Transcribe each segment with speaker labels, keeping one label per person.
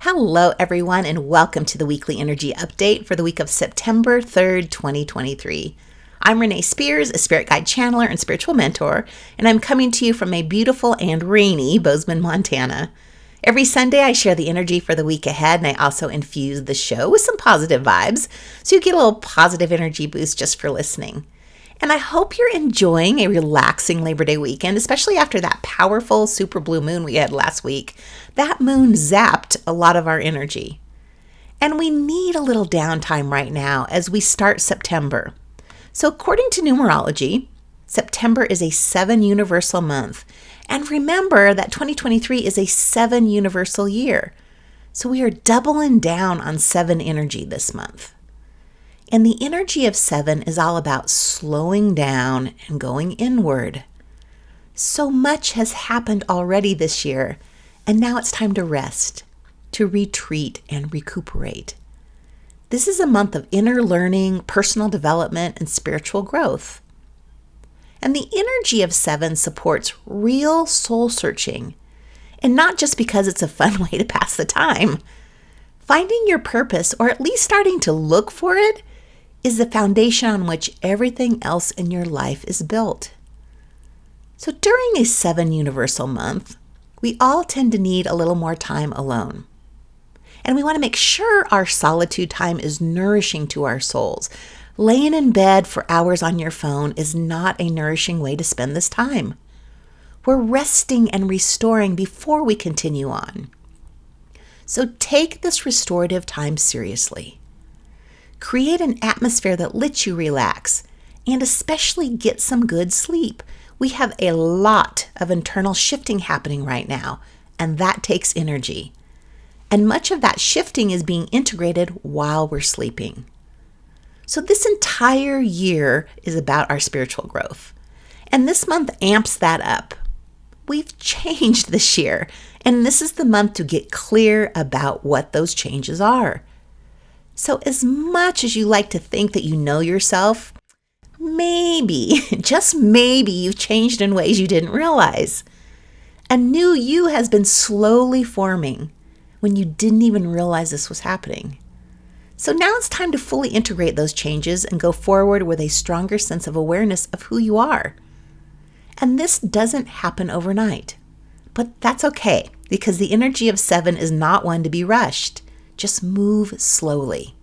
Speaker 1: Hello, everyone, and welcome to the weekly energy update for the week of September 3rd, 2023. I'm Renee Spears, a spirit guide channeler and spiritual mentor, and I'm coming to you from a beautiful and rainy Bozeman, Montana. Every Sunday, I share the energy for the week ahead, and I also infuse the show with some positive vibes, so you get a little positive energy boost just for listening. And I hope you're enjoying a relaxing Labor Day weekend, especially after that powerful super blue moon we had last week. That moon zapped a lot of our energy. And we need a little downtime right now as we start September. So according to Numerology, September is a 7 universal month. And remember that 2023 is a 7 universal year. So we are doubling down on 7 energy this month. And the energy of 7 is all about slowing down and going inward. So much has happened already this year, and now it's time to rest, to retreat and recuperate. This is a month of inner learning, personal development, and spiritual growth. And the energy of 7 supports real soul searching, and not just because it's a fun way to pass the time. Finding your purpose, or at least starting to look for it, is the foundation on which everything else in your life is built. So during a 7 universal month, we all tend to need a little more time alone. And we want to make sure our solitude time is nourishing to our souls. Laying in bed for hours on your phone is not a nourishing way to spend this time. We're resting and restoring before we continue on. So take this restorative time seriously. Create an atmosphere that lets you relax, and especially get some good sleep. We have a lot of internal shifting happening right now, and that takes energy. And much of that shifting is being integrated while we're sleeping. So this entire year is about our spiritual growth, and this month amps that up. We've changed this year, and this is the month to get clear about what those changes are. So as much as you like to think that you know yourself, maybe, just maybe, you've changed in ways you didn't realize. A new you has been slowly forming when you didn't even realize this was happening. So now it's time to fully integrate those changes and go forward with a stronger sense of awareness of who you are. And this doesn't happen overnight. But that's okay, because the energy of 7 is not one to be rushed. Just move slowly.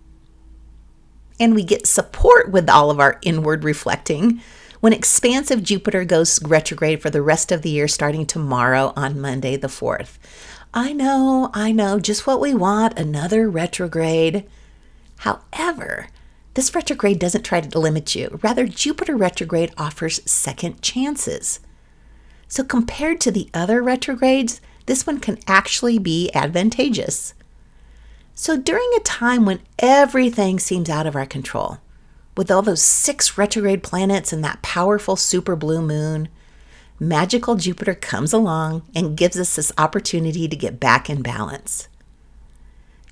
Speaker 1: And we get support with all of our inward reflecting when expansive Jupiter goes retrograde for the rest of the year starting tomorrow on Monday the 4th. I know, just what we want, another retrograde. However, this retrograde doesn't try to limit you. Rather, Jupiter retrograde offers second chances. So compared to the other retrogrades, this one can actually be advantageous. So during a time when everything seems out of our control, with all those 6 retrograde planets and that powerful super blue moon, magical Jupiter comes along and gives us this opportunity to get back in balance.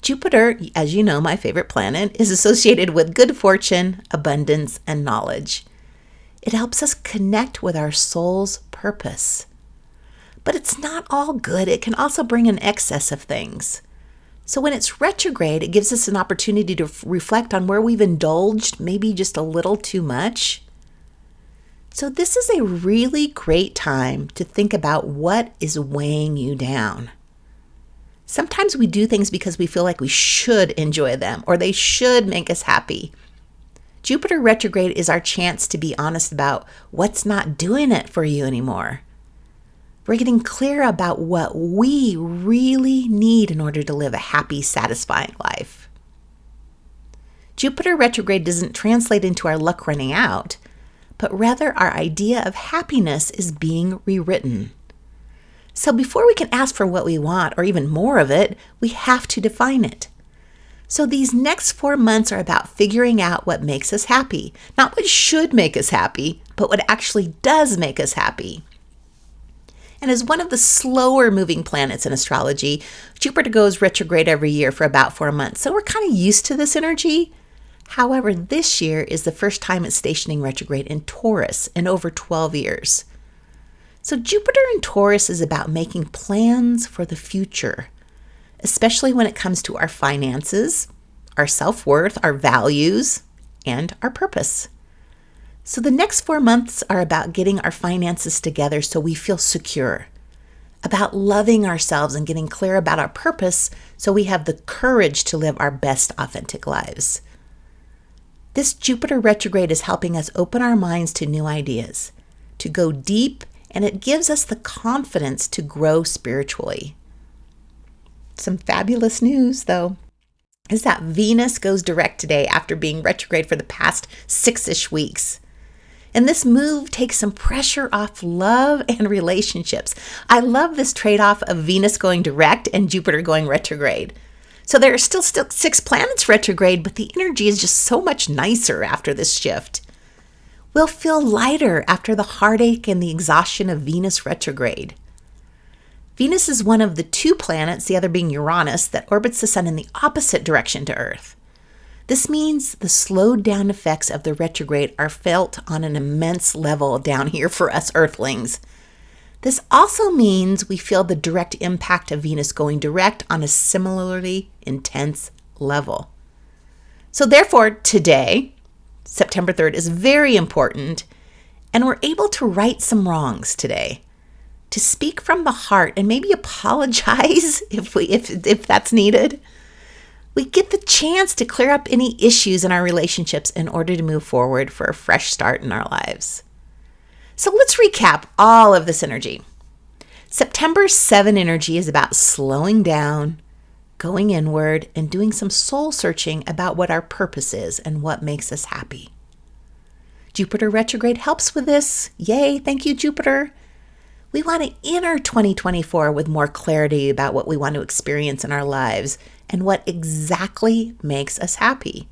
Speaker 1: Jupiter, as you know, my favorite planet, is associated with good fortune, abundance, and knowledge. It helps us connect with our soul's purpose. But it's not all good. It can also bring an excess of things. So when it's retrograde, it gives us an opportunity to reflect on where we've indulged maybe just a little too much. So this is a really great time to think about what is weighing you down. Sometimes we do things because we feel like we should enjoy them or they should make us happy. Jupiter retrograde is our chance to be honest about what's not doing it for you anymore. We're getting clear about what we really need in order to live a happy, satisfying life. Jupiter retrograde doesn't translate into our luck running out, but rather our idea of happiness is being rewritten. So before we can ask for what we want or even more of it, we have to define it. So these next 4 months are about figuring out what makes us happy, not what should make us happy, but what actually does make us happy. And as one of the slower moving planets in astrology, Jupiter goes retrograde every year for about 4 months. So we're kind of used to this energy. However, this year is the first time it's stationing retrograde in Taurus in over 12 years. So Jupiter in Taurus is about making plans for the future, especially when it comes to our finances, our self-worth, our values, and our purpose. So the next 4 months are about getting our finances together so we feel secure, about loving ourselves and getting clear about our purpose so we have the courage to live our best authentic lives. This Jupiter retrograde is helping us open our minds to new ideas, to go deep, and it gives us the confidence to grow spiritually. Some fabulous news, though, is that Venus goes direct today after being retrograde for the past 6-ish weeks. And this move takes some pressure off love and relationships. I love this trade-off of Venus going direct and Jupiter going retrograde. So there are still 6 planets retrograde, but the energy is just so much nicer after this shift. We'll feel lighter after the heartache and the exhaustion of Venus retrograde. Venus is one of the 2 planets, the other being Uranus, that orbits the sun in the opposite direction to Earth. This means the slowed down effects of the retrograde are felt on an immense level down here for us Earthlings. This also means we feel the direct impact of Venus going direct on a similarly intense level. So therefore, today, September 3rd, is very important, and we're able to right some wrongs today, to speak from the heart and maybe apologize if that's needed. We get the chance to clear up any issues in our relationships in order to move forward for a fresh start in our lives. So let's recap all of this energy. September 7 energy is about slowing down, going inward, and doing some soul searching about what our purpose is and what makes us happy. Jupiter retrograde helps with this. Yay, thank you, Jupiter. We want to enter 2024 with more clarity about what we want to experience in our lives and what exactly makes us happy.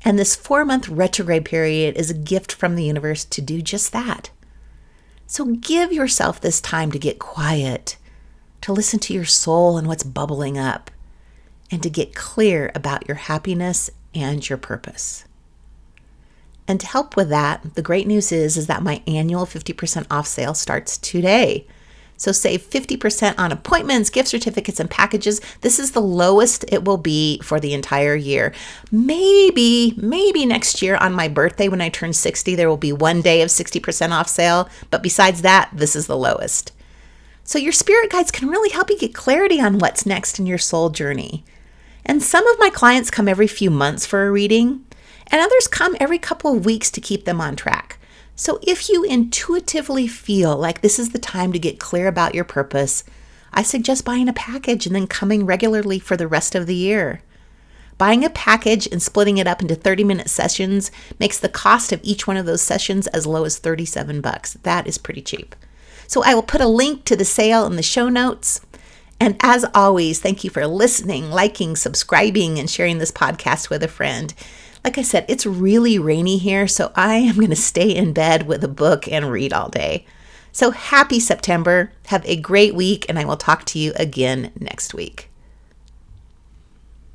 Speaker 1: And this 4-month retrograde period is a gift from the universe to do just that. So give yourself this time to get quiet, to listen to your soul and what's bubbling up, and to get clear about your happiness and your purpose. And to help with that, the great news is that my annual 50% off sale starts today. So save 50% on appointments, gift certificates, and packages. This is the lowest it will be for the entire year. Maybe next year on my birthday when I turn 60, there will be 1 day of 60% off sale. But besides that, this is the lowest. So your spirit guides can really help you get clarity on what's next in your soul journey. And some of my clients come every few months for a reading, and others come every couple of weeks to keep them on track. So if you intuitively feel like this is the time to get clear about your purpose, I suggest buying a package and then coming regularly for the rest of the year. Buying a package and splitting it up into 30-minute sessions makes the cost of each one of those sessions as low as $37. That is pretty cheap. So I will put a link to the sale in the show notes. And as always, thank you for listening, liking, subscribing, and sharing this podcast with a friend. Like I said, it's really rainy here, so I am going to stay in bed with a book and read all day. So happy September. Have a great week, and I will talk to you again next week.